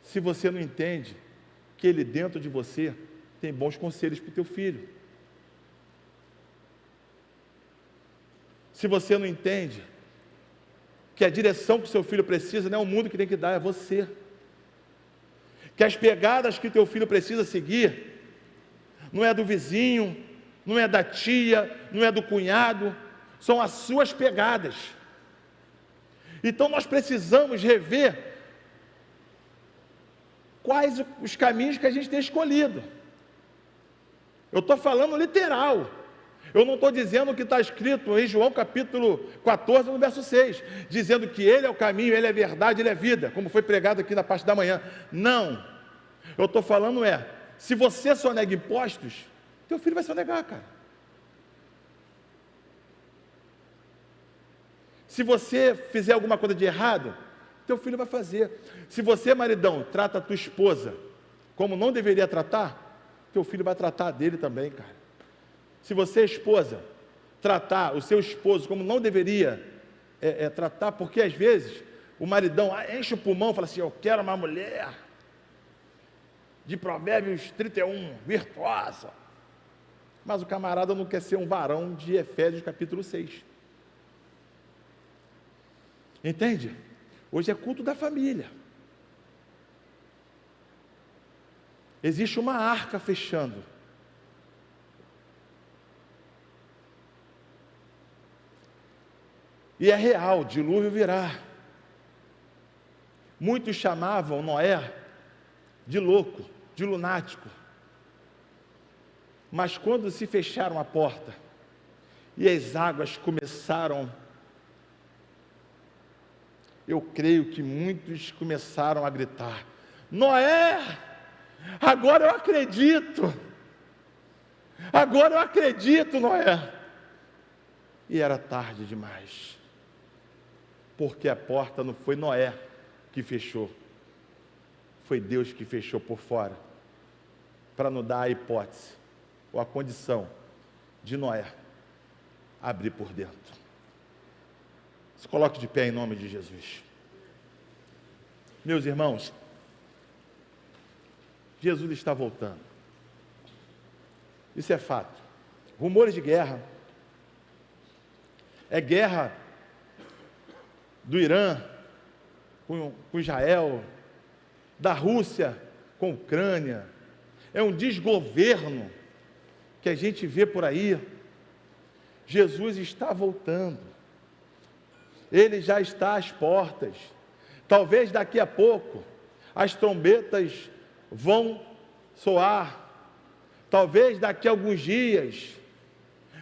Se você não entende que ele dentro de você tem bons conselhos para o teu filho, se você não entende que a direção que o seu filho precisa não é o mundo que tem que dar, é você, que as pegadas que o teu filho precisa seguir não é do vizinho, não é da tia, não é do cunhado, são as suas pegadas. Então nós precisamos rever quais os caminhos que a gente tem escolhido. Eu estou falando literal. Eu não estou dizendo o que está escrito em João capítulo 14, no verso 6, dizendo que Ele é o caminho, Ele é a verdade, Ele é a vida, como foi pregado aqui na parte da manhã. Não. Eu estou falando se você só nega impostos, teu filho vai só negar, cara. Se você fizer alguma coisa de errado, teu filho vai fazer. Se você, maridão, trata a tua esposa como não deveria tratar, teu filho vai tratar dele também, cara. Se você, esposa, tratar o seu esposo como não deveria tratar, porque às vezes o maridão enche o pulmão e fala assim: eu quero uma mulher de Provérbios 31, virtuosa. Mas o camarada não quer ser um varão de Efésios capítulo 6. Entende? Hoje é culto da família. Existe uma arca fechando. E é real, dilúvio virá. Muitos chamavam Noé de louco, de lunático. Mas quando se fecharam a porta e as águas começaram, eu creio que muitos começaram a gritar: Noé, agora eu acredito, Noé. E era tarde demais, porque a porta não foi Noé que fechou, foi Deus que fechou por fora, para nos dar a hipótese, ou a condição de Noé abrir por dentro. Se coloque de pé em nome de Jesus. Meus irmãos, Jesus está voltando. Isso é fato. Rumores de guerra. É guerra do Irã com Israel, da Rússia com Ucrânia, é um desgoverno que a gente vê por aí. Jesus está voltando, Ele já está às portas. Talvez daqui a pouco as trombetas vão soar, talvez daqui a alguns dias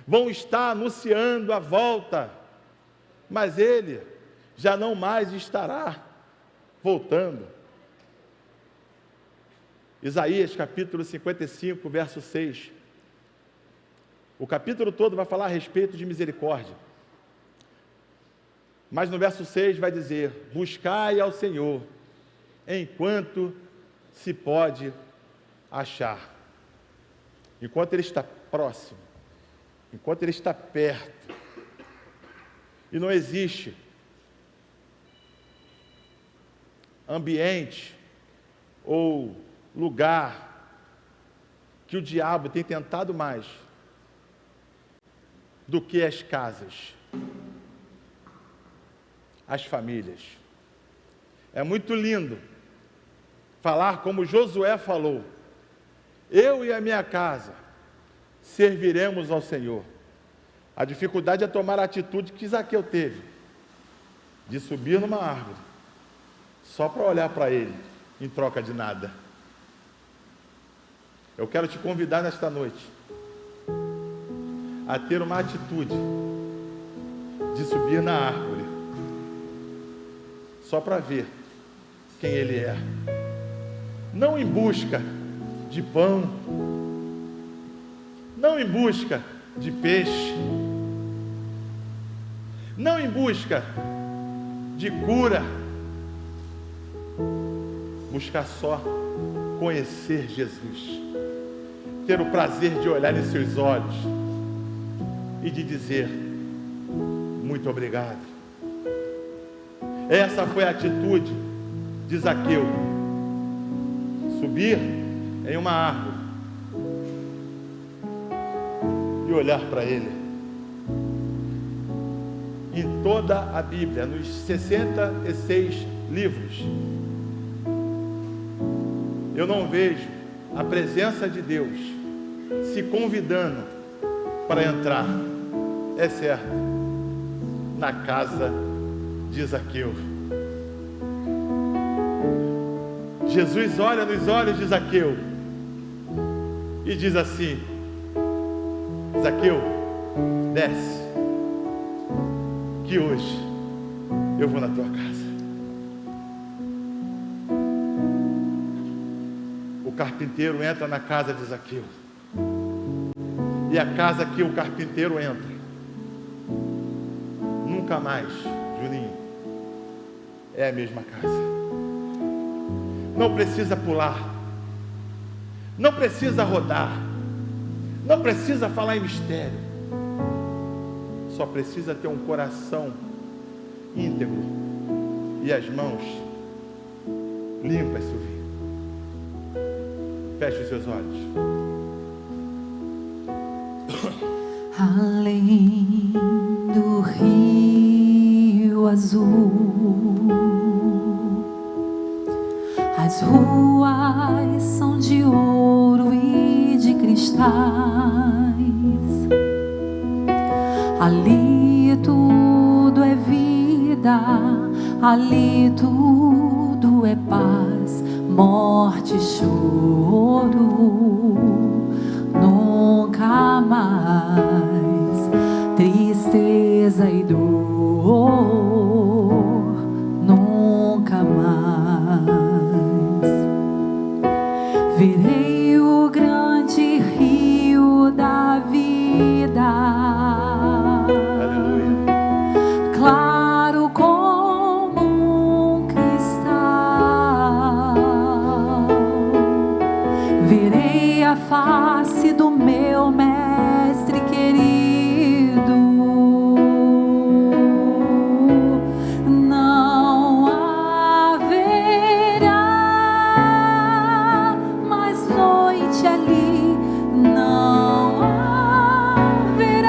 vão estar anunciando a volta, mas Ele já não mais estará voltando. Isaías capítulo 55, verso 6. O capítulo todo vai falar a respeito de misericórdia. Mas no verso 6 vai dizer: buscai ao Senhor, enquanto se pode achar. Enquanto Ele está próximo, enquanto Ele está perto. E não existe ambiente ou lugar que o diabo tem tentado mais do que as casas, as famílias. É muito lindo falar como Josué falou: eu e a minha casa serviremos ao Senhor. A dificuldade é tomar a atitude que Zaqueu teve, de subir numa árvore, só para olhar para ele, em troca de nada. Eu quero te convidar nesta noite a ter uma atitude de subir na árvore, só para ver quem Ele é. Não em busca de pão, não em busca de peixe, não em busca de cura, buscar só conhecer Jesus, ter o prazer de olhar em seus olhos e de dizer: muito obrigado. Essa foi a atitude de Zaqueu, subir em uma árvore e olhar para Ele. Em toda a Bíblia, nos 66 livros, eu não vejo a presença de Deus se convidando para entrar, é certo, na casa de Zaqueu. Jesus olha nos olhos de Zaqueu e diz assim: Zaqueu, desce, que hoje eu vou na tua casa. O carpinteiro entra na casa de Zaqueu, e a casa que o carpinteiro entra, nunca mais, Juninho, é a mesma casa. Não precisa pular, não precisa rodar, não precisa falar em mistério, só precisa ter um coração íntegro e as mãos limpas, Silvia. Feche os seus olhos. Além do rio azul, as ruas são de ouro e de cristais. Ali tudo é vida, ali tudo é paz, morte e choro, nunca mais tristeza e dor, nunca mais. Virei o grande rio da vida, claro como um cristal. Virei a face do meu mestre querido. Não haverá mais noite ali, não haverá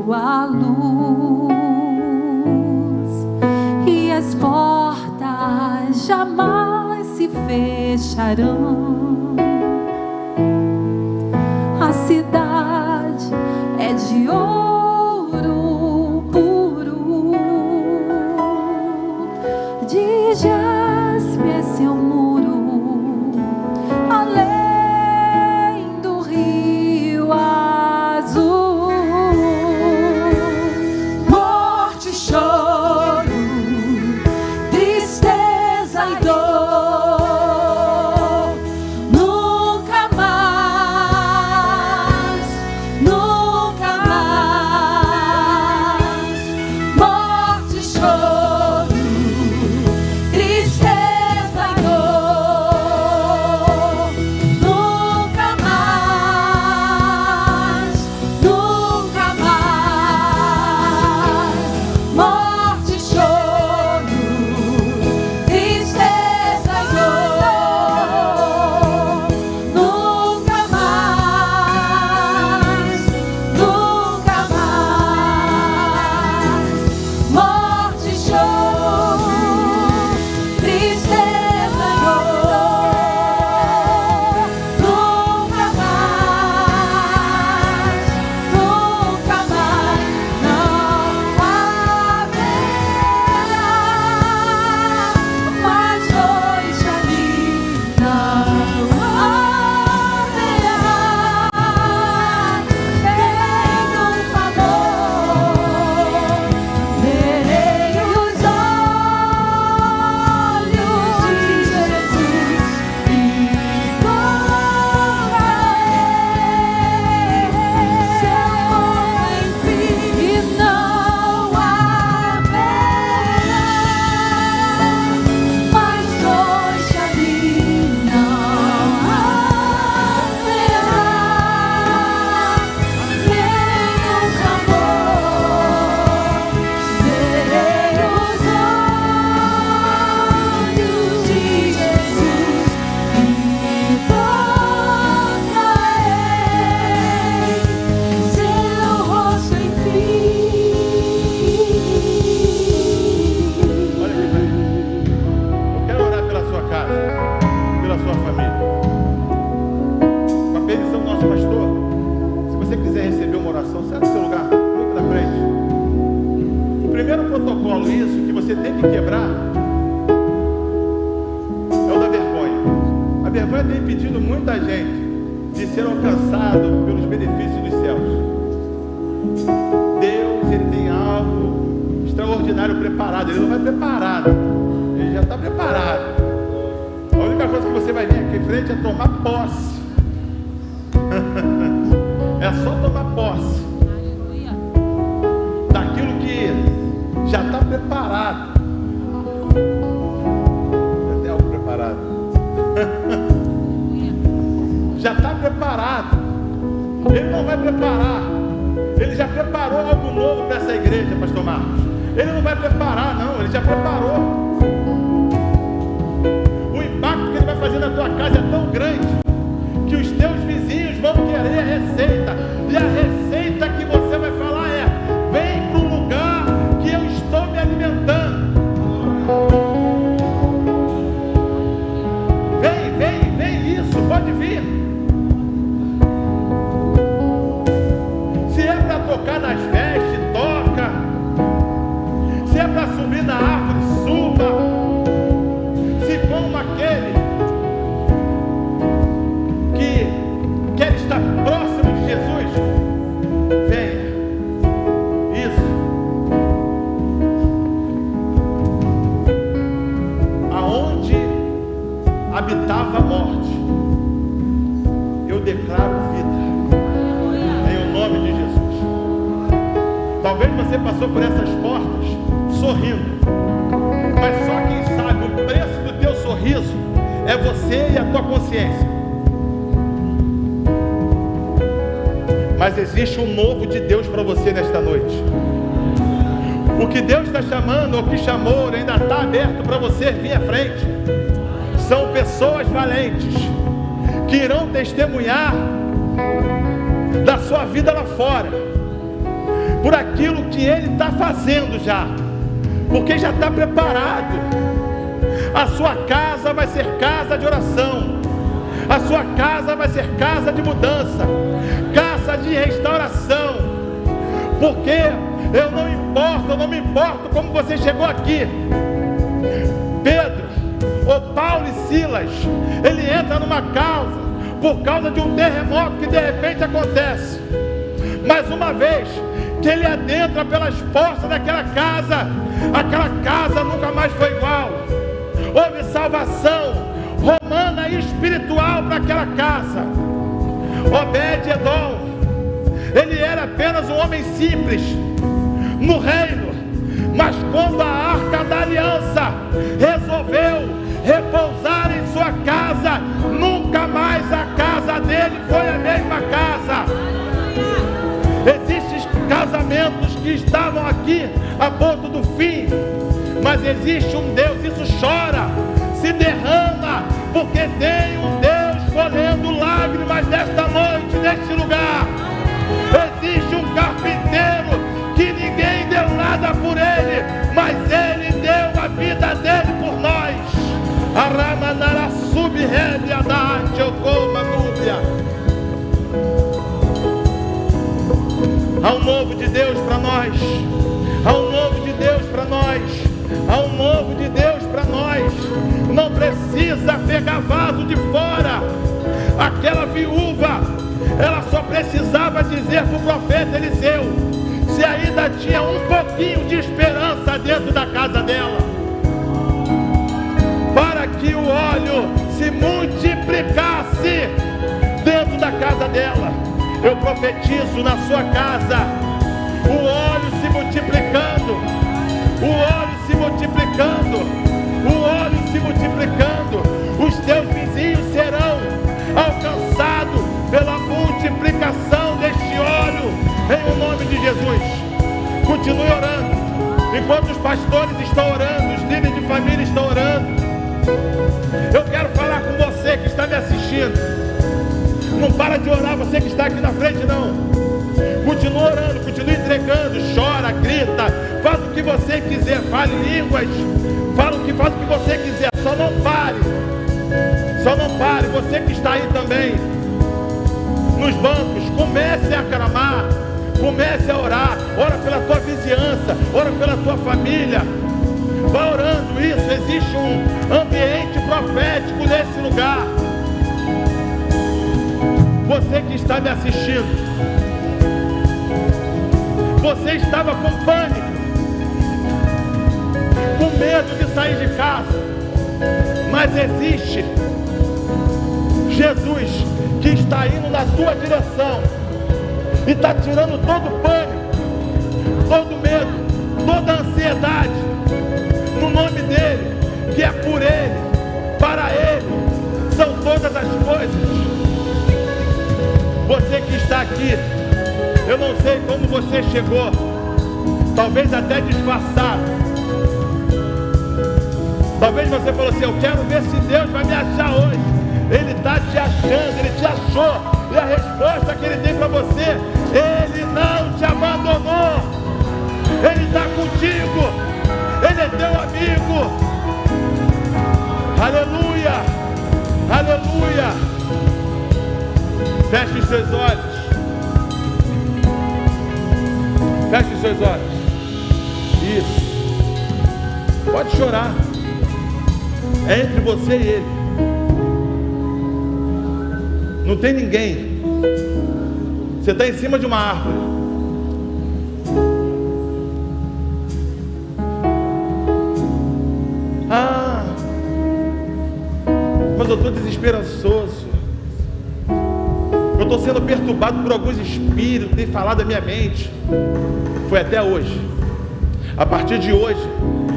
tua luz, e as portas jamais se fecharão. A cidade é de ouro puro, de jaspe é seu muro, além do rio azul. Morte, choro, tristeza e dor, nunca mais, nunca mais. Morte, choro, tristeza e dor, nunca mais, nunca mais. Morte, choro, tristeza e dor, nunca mais, nunca mais. Morte, choro, tristeza e dor, nunca mais, nunca mais. Não haverá mais noite ali, não haverá nenhum amor. Verei os olhos de Jesus e gloriarei seu enfim, e não haverá mais noite ali, não haverá nenhum amor. Verei os olhos de Jesus e gloriarei seu rosto enfim. Olha aqui pra mim. Eu quero orar pela sua casa, pela sua família. Com a permissão do nosso pastor, se você quiser receber uma oração, sai do seu lugar, vem aqui na frente. O primeiro protocolo, isso, que você tem que quebrar, é o da vergonha. A vergonha tem impedido muita gente de ser alcançado pelos benefícios dos céus. Deus, Ele tem algo extraordinário preparado. Ele não vai preparado, Ele já está preparado. A única coisa que você vai vir aqui em frente é tomar posse. É só tomar posse daquilo que já está preparado. Já tem algo preparado. Já está preparado. Ele não vai preparar. Ele já preparou algo novo para essa igreja, pastor Marcos. Ele não vai preparar, não. Ele já preparou. O impacto que ele vai fazer na tua casa é tão grande que os teus vizinhos vão querer a receita. E a receita que você vai falar é: vem para o lugar que eu estou me alimentando. Vem isso, pode vir. Se é para tocar nas vestes, toca. Se é para subir na árvore, suba. Se como aquele que quer estar próximo de Jesus, venha. Isso. Aonde habitava a morte, eu declaro vida, em o nome de Jesus. Talvez você passou por essas portas sorrindo, mas só quem sabe o preço do teu sorriso é você e a tua consciência. Mas existe um novo de Deus para você nesta noite. O que Deus está chamando, ou o que chamou, ainda está aberto para você vir à frente. São pessoas valentes que irão testemunhar da sua vida lá fora. por aquilo que Ele está fazendo já, porque já está preparado. A sua casa vai ser casa de oração, a sua casa vai ser casa de mudança, casa de restauração, porque eu não me importo como você chegou aqui. Pedro, ou Paulo e Silas, ele entra numa casa por causa de um terremoto que de repente acontece, mas uma vez que ele adentra pelas portas daquela casa, aquela casa nunca mais foi igual. Houve salvação romana e espiritual para aquela casa. Obed-Edom, ele era apenas um homem simples no reino, mas quando a Arca da Aliança resolveu repousar em sua casa, nunca mais a casa dele foi a mesma casa. Existem casamentos que estavam aqui a ponto do fim, mas existe um Deus, isso chora, se derrama, porque tem um Deus colhendo lágrimas nesta noite, neste lugar. Existe um carpinteiro que ninguém deu nada por ele, mas ele deu a vida dele por nós. Aramanara sub-rédia da arte, eu como a núbia. Há um novo de Deus para nós, há um novo de Deus para nós, há um novo de Deus para nós. Não precisa pegar vaso de fora. Aquela viúva, ela só precisava dizer para o profeta Eliseu se ainda tinha um pouquinho de esperança dentro da casa dela, para que o óleo se multiplicasse dentro da casa dela. Eu profetizo na sua casa o óleo se multiplicando, o óleo se multiplicando, o óleo se multiplicando. Os teus vizinhos serão alcançados pela multiplicação deste óleo, em o nome de Jesus. Continue orando, enquanto os pastores estão orando, os líderes de família estão orando. Eu quero falar com você que está me assistindo. Não para de orar, você que está aqui na frente, não. Continua orando, continua entregando, chora, grita, faz o que você quiser, fale línguas, faz o que você quiser, só não pare, você que está aí também, nos bancos, comece a clamar, comece a orar, ora pela tua vizinhança, ora pela tua família, vai orando. Isso, existe um ambiente profético nesse lugar. Você que está me assistindo, você estava com pânico, com medo de sair de casa, mas existe Jesus que está indo na tua direção e está tirando todo o pânico, todo o medo, toda a ansiedade, no nome dele, que é por ele, para ele são todas as coisas. Você que está aqui, eu não sei como você chegou, talvez até disfarçado. Talvez você falou assim: eu quero ver se Deus vai me achar hoje. Ele está te achando, ele te achou. E a resposta que ele tem para você: ele não te abandonou, ele está contigo, ele é teu amigo. Aleluia, aleluia. Feche os seus olhos. Feche os seus olhos. Isso. Pode chorar. É entre você e ele. Não tem ninguém. Você está em cima de uma árvore. Ah, mas eu estou desesperançoso. Eu estou sendo perturbado por alguns espíritos que têm falado da minha mente. Foi até hoje. A partir de hoje,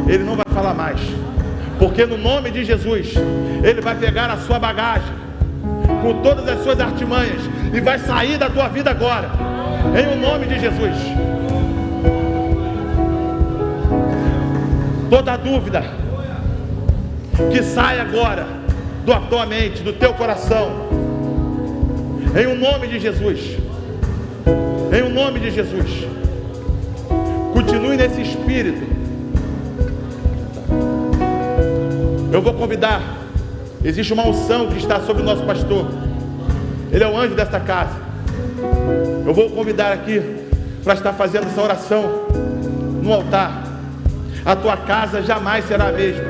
ele não vai falar mais, porque no nome de Jesus, ele vai pegar a sua bagagem, com todas as suas artimanhas, e vai sair da tua vida agora, em o nome de Jesus. Toda dúvida, que sai agora da tua mente, do teu coração, em o nome de Jesus, em o nome de Jesus. Continue nesse espírito. Eu vou convidar. Existe uma unção que está sobre o nosso pastor. Ele é o anjo desta casa. Eu vou convidar aqui para estar fazendo essa oração no altar. A tua casa jamais será a mesma.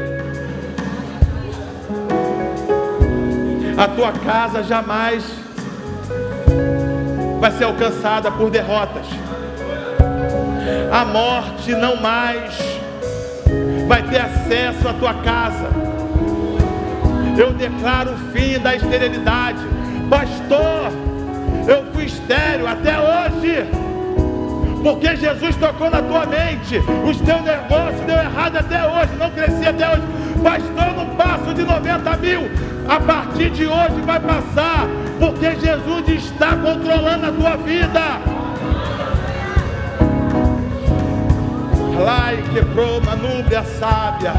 A tua casa jamais vai ser alcançada por derrotas. A morte não mais vai ter acesso à tua casa. Eu declaro o fim da esterilidade. Pastor, eu fui estéril até hoje, porque Jesus tocou na tua mente. Os teus negócios deu errado até hoje, não cresci até hoje. Pastor, eu não passo de 90 mil. A partir de hoje vai passar, porque Jesus está controlando a tua vida. Lai quebrou uma núbia sábia.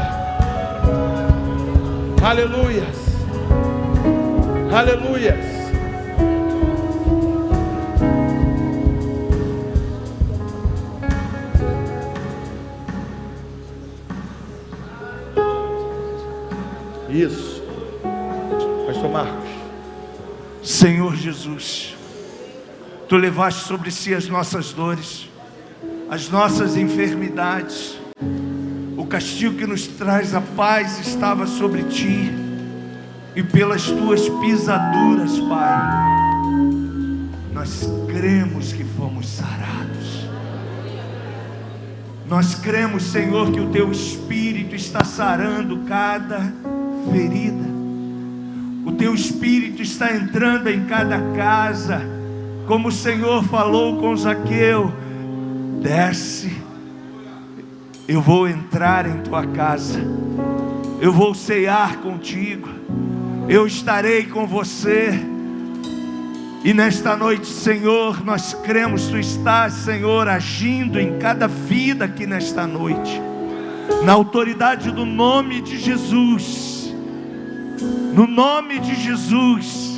Aleluias. Aleluias. Isso. Pastor Marcos. Senhor Jesus, Tu levaste sobre si as nossas dores, as nossas enfermidades. O castigo que nos traz a paz estava sobre Ti, e pelas Tuas pisaduras, Pai, nós cremos que fomos sarados. Nós cremos, Senhor, que o Teu Espírito está sarando cada ferida. O Teu Espírito está entrando em cada casa, como o Senhor falou com Zaqueu: desce, eu vou entrar em tua casa, eu vou cear contigo, eu estarei com você. E nesta noite, Senhor, nós cremos, Tu estás, Senhor, agindo em cada vida aqui nesta noite, na autoridade do nome de Jesus. No nome de Jesus,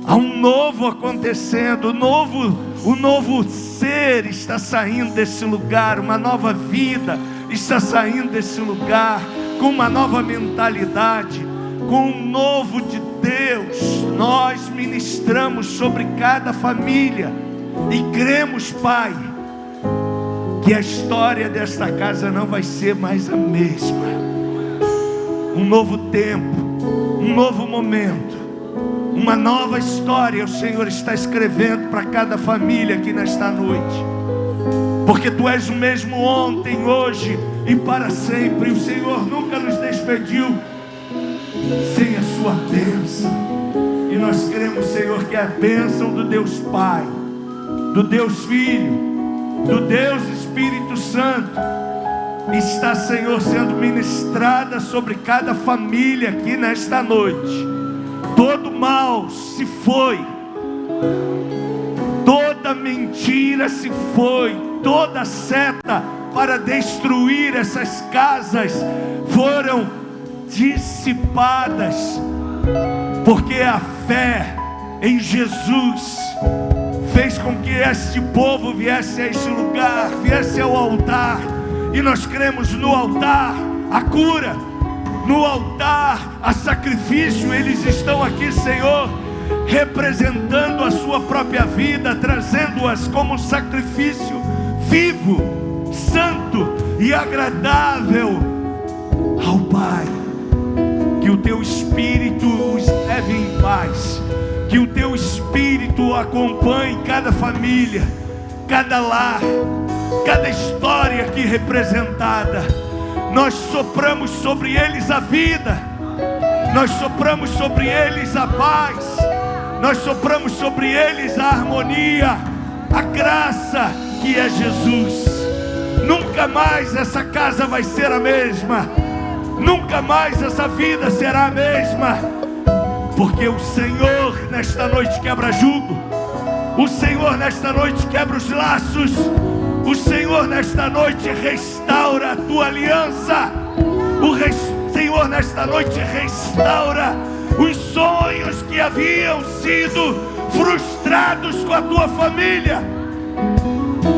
há um novo acontecendo, o novo ser está saindo desse lugar, uma nova vida está saindo desse lugar, com uma nova mentalidade, com um novo de Deus. Nós ministramos sobre cada família e cremos, Pai, que a história desta casa não vai ser mais a mesma. Um novo tempo, um novo momento, uma nova história o Senhor está escrevendo para cada família aqui nesta noite, porque Tu és o mesmo ontem, hoje e para sempre. O Senhor nunca nos despediu sem a Sua bênção, e nós cremos, Senhor, que a bênção do Deus Pai, do Deus Filho, do Deus Espírito Santo está, Senhor, sendo ministrada sobre cada família aqui nesta noite. Todo mal se foi, toda mentira se foi, toda seta para destruir essas casas foram dissipadas, porque a fé em Jesus fez com que este povo viesse a este lugar, viesse ao altar. E nós cremos no altar a cura, no altar a sacrifício. Eles estão aqui, Senhor, representando a sua própria vida, trazendo-as como um sacrifício vivo, santo e agradável ao Pai. Que o Teu Espírito os leve em paz, que o Teu Espírito acompanhe cada família, cada lar, cada história aqui representada. Nós sopramos sobre eles a vida, nós sopramos sobre eles a paz, nós sopramos sobre eles a harmonia, a graça que é Jesus. Nunca mais essa casa vai ser a mesma, nunca mais essa vida será a mesma, porque o Senhor nesta noite quebra jugo, o Senhor nesta noite quebra os laços, o Senhor nesta noite restaura a tua aliança, o Senhor nesta noite restaura os sonhos que haviam sido frustrados com a tua família,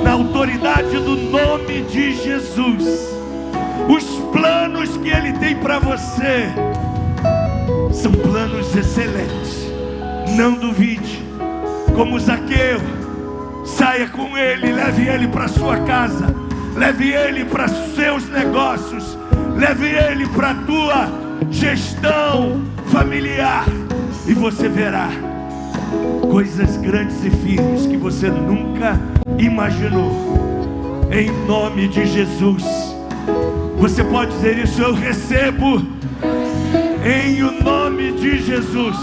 na autoridade do nome de Jesus, os planos que Ele tem para você são planos excelentes. Não duvide. Como Zaqueu, saia com Ele, leve Ele para sua casa, leve Ele para seus negócios, leve Ele para a tua gestão familiar, e você verá coisas grandes e firmes que você nunca imaginou. Em nome de Jesus. Você pode dizer isso: eu recebo em o nome de Jesus.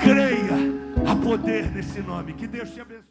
Creia, há poder nesse nome. Que Deus te abençoe.